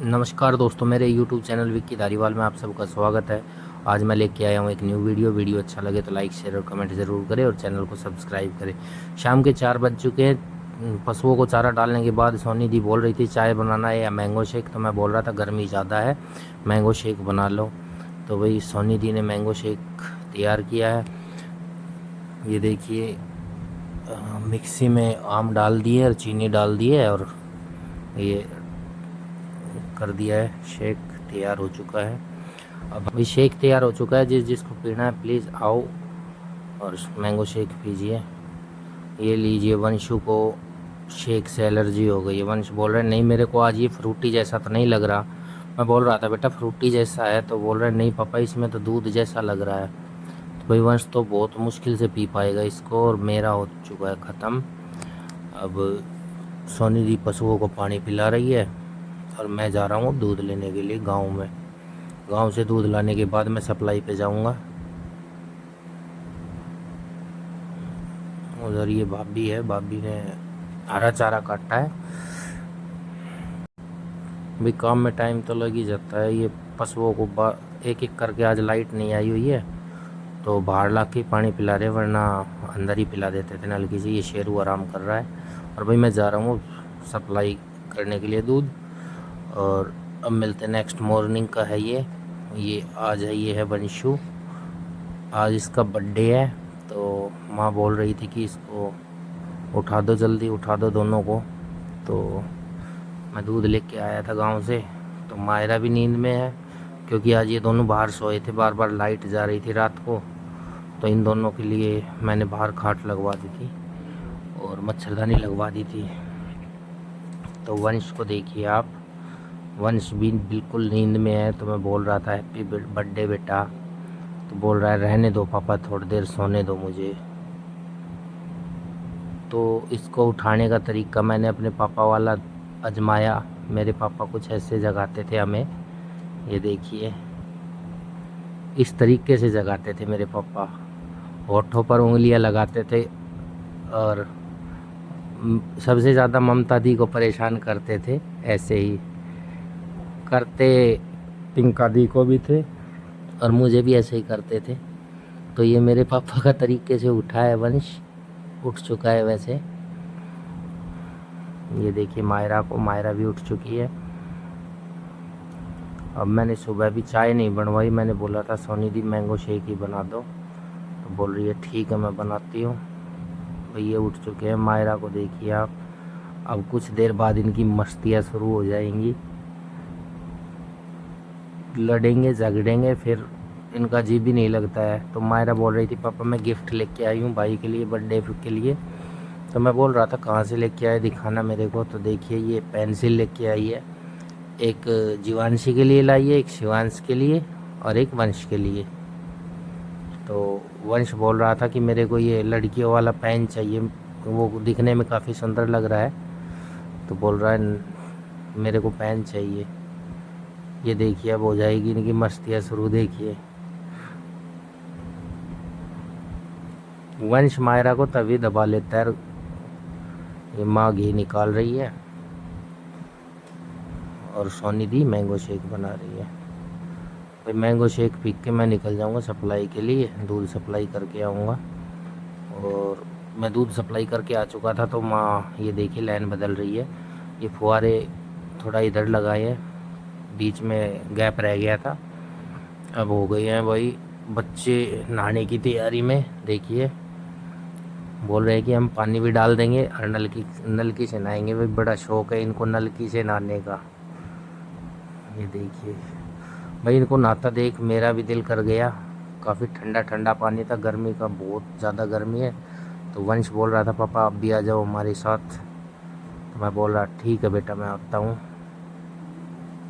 नमस्कार दोस्तों, मेरे YouTube चैनल विक्की धारीवाल में आप सबका स्वागत है। आज मैं लेके आया हूँ एक न्यू वीडियो अच्छा लगे तो लाइक शेयर और कमेंट ज़रूर करें और चैनल को सब्सक्राइब करें। शाम के 4 बज चुके हैं। पशुओं को चारा डालने के बाद सोनी दी बोल रही थी चाय बनाना है या मैंगो शेक, तो मैं बोल रहा था गर्मी ज़्यादा है, मैंगो शेक बना लो। तो वही सोनी दी ने मैंगो शेक तैयार किया है। ये देखिए, मिक्सी में आम डाल दिए और चीनी डाल दिए और ये कर दिया है। शेक तैयार हो चुका है। अब अभी शेक तैयार हो चुका है। जिसको पीना है प्लीज़ आओ और मैंगो शेक पीजिए। ये लीजिए, वंशु को शेक से एलर्जी हो गई है। वंश बोल रहे नहीं, मेरे को आज ये फ्रूटी जैसा तो नहीं लग रहा। मैं बोल रहा था बेटा फ्रूटी जैसा है, तो बोल रहे नहीं पापा इसमें तो दूध जैसा लग रहा है। तो भाई वंश तो बहुत मुश्किल से पी पाएगा इसको, और मेरा हो चुका है ख़त्म। अब सोनी दी पशुओं को पानी पिला रही है और मैं जा रहा हूँ दूध लेने के लिए गाँव में। गांव से दूध लाने के बाद मैं सप्लाई पे जाऊंगा। उधर ये भाभी है, भाभी ने हरा चारा काटा है। भाई काम में टाइम तो लग ही जाता है। ये पशुओं को एक एक करके, आज लाइट नहीं आई हुई है तो बाहर ला के पानी पिला रहे, वरना अंदर ही पिला देते थे नलकी से। ये शेरू आराम कर रहा है और भाई मैं जा रहा हूँ सप्लाई करने के लिए दूध। और अब मिलते हैं, नेक्स्ट मॉर्निंग का है ये आज है, ये है वंशु। आज इसका बर्थडे है, तो माँ बोल रही थी कि इसको उठा दो, जल्दी उठा दो दोनों को। तो मैं दूध लेके आया था गांव से। तो मायरा भी नींद में है क्योंकि आज ये दोनों बाहर सोए थे, बार बार लाइट जा रही थी रात को। तो इन दोनों के लिए मैंने बाहर खाट लगवा दी थी और मच्छरदानी लगवा दी थी। तो वंश को देखिए आप, वंश भी बिल्कुल नींद में है। तो मैं बोल रहा था हैप्पी बर्थडे बेटा, तो बोल रहा है रहने दो पापा, थोड़ी देर सोने दो मुझे। तो इसको उठाने का तरीका मैंने अपने पापा वाला आजमाया। मेरे पापा कुछ ऐसे जगाते थे हमें, ये देखिए इस तरीके से जगाते थे मेरे पापा। होठों पर उंगलियां लगाते थे और सबसे ज़्यादा ममता दी को परेशान करते थे। ऐसे ही करते पिंका दी को भी थे और मुझे भी ऐसे ही करते थे। तो ये मेरे पापा का तरीके से उठा है वंश, उठ चुका है वैसे। ये देखिए मायरा को, मायरा भी उठ चुकी है। अब मैंने सुबह भी चाय नहीं बनवाई, मैंने बोला था सोनी दी मैंगो शेक ही बना दो, तो बोल रही है ठीक है मैं बनाती हूँ। भाई ये उठ चुके हैं। मायरा को देखिए आप, अब कुछ देर बाद इनकी मस्तियाँ शुरू हो जाएंगी, लड़ेंगे झगड़ेंगे, फिर इनका जी भी नहीं लगता है। तो मायरा बोल रही थी पापा मैं गिफ्ट लेके आई हूँ भाई के लिए, बर्थडे के लिए। तो मैं बोल रहा था कहाँ से लेके आए, दिखाना मेरे को। तो देखिए ये पेंसिल लेके आई है, एक जीवांशी के लिए लाई है, एक शिवांश के लिए और एक वंश के लिए। तो वंश बोल रहा था कि मेरे को ये लड़कियों वाला पेन चाहिए, वो दिखने में काफ़ी सुंदर लग रहा है। तो बोल रहा है मेरे को पेन चाहिए। ये देखिए अब हो जाएगी इनकी मस्तियाँ शुरू। देखिए वंश मायरा को तभी दबा लेता है। ये माँ घी निकाल रही है और सोनी दी मैंगो शेक बना रही है। भाई मैंगो शेक पी के मैं निकल जाऊंगा सप्लाई के लिए, दूध सप्लाई करके आऊँगा। और मैं दूध सप्लाई करके आ चुका था तो माँ ये देखिए लाइन बदल रही है। ये फुहारे थोड़ा इधर लगाए हैं, बीच में गैप रह गया था। अब हो गए हैं भाई बच्चे नहाने की तैयारी में। देखिए बोल रहे हैं कि हम पानी भी डाल देंगे और नलकी से नहाएंगे। भाई बड़ा शौक है इनको नलकी से नहाने का। ये देखिए भाई इनको नहाता देख मेरा भी दिल कर गया। काफ़ी ठंडा ठंडा पानी था, गर्मी का बहुत ज़्यादा गर्मी है। तो वंश बोल रहा था पापा आप भी आ जाओ हमारे साथ। तो मैं बोल रहा ठीक है बेटा मैं आता हूँ।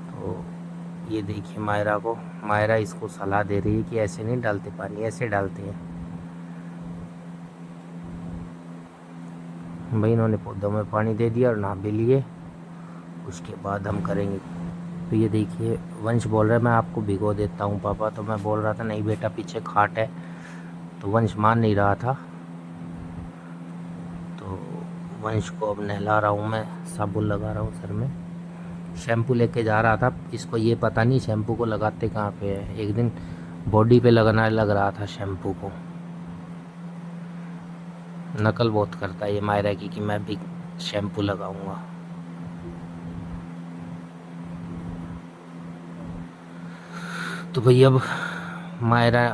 तो ये देखिए मायरा को, मायरा इसको सलाह दे रही है कि ऐसे नहीं डालते पानी, ऐसे डालते हैं। भाई इन्होंने पौधों में पानी दे दिया और नहा भी लिए, उसके बाद हम करेंगे। तो ये देखिए वंश बोल रहा है मैं आपको भिगो देता हूँ पापा। तो मैं बोल रहा था नहीं बेटा पीछे खाट है। तो वंश मान नहीं रहा था। तो वंश को अब नहला रहा हूँ मैं, साबुन लगा रहा हूँ सर में। शैम्पू लेके जा रहा था, इसको ये पता नहीं शैम्पू को लगाते कहाँ पे है। एक दिन बॉडी पे लगाना लग रहा था शैम्पू को। नकल बहुत करता है ये मायरा की कि मैं भी शैम्पू लगाऊंगा। तो भाई अब मायरा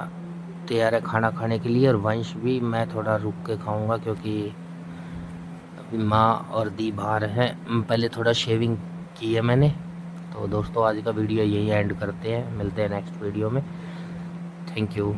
तैयार है खाना खाने के लिए, और वंश भी। मैं थोड़ा रुक के खाऊंगा क्योंकि अभी माँ और दी बाहर हैं। पहले थोड़ा शेविंग की है मैंने। तो दोस्तों आज का वीडियो यही एंड करते हैं, मिलते हैं नेक्स्ट वीडियो में। Thank you.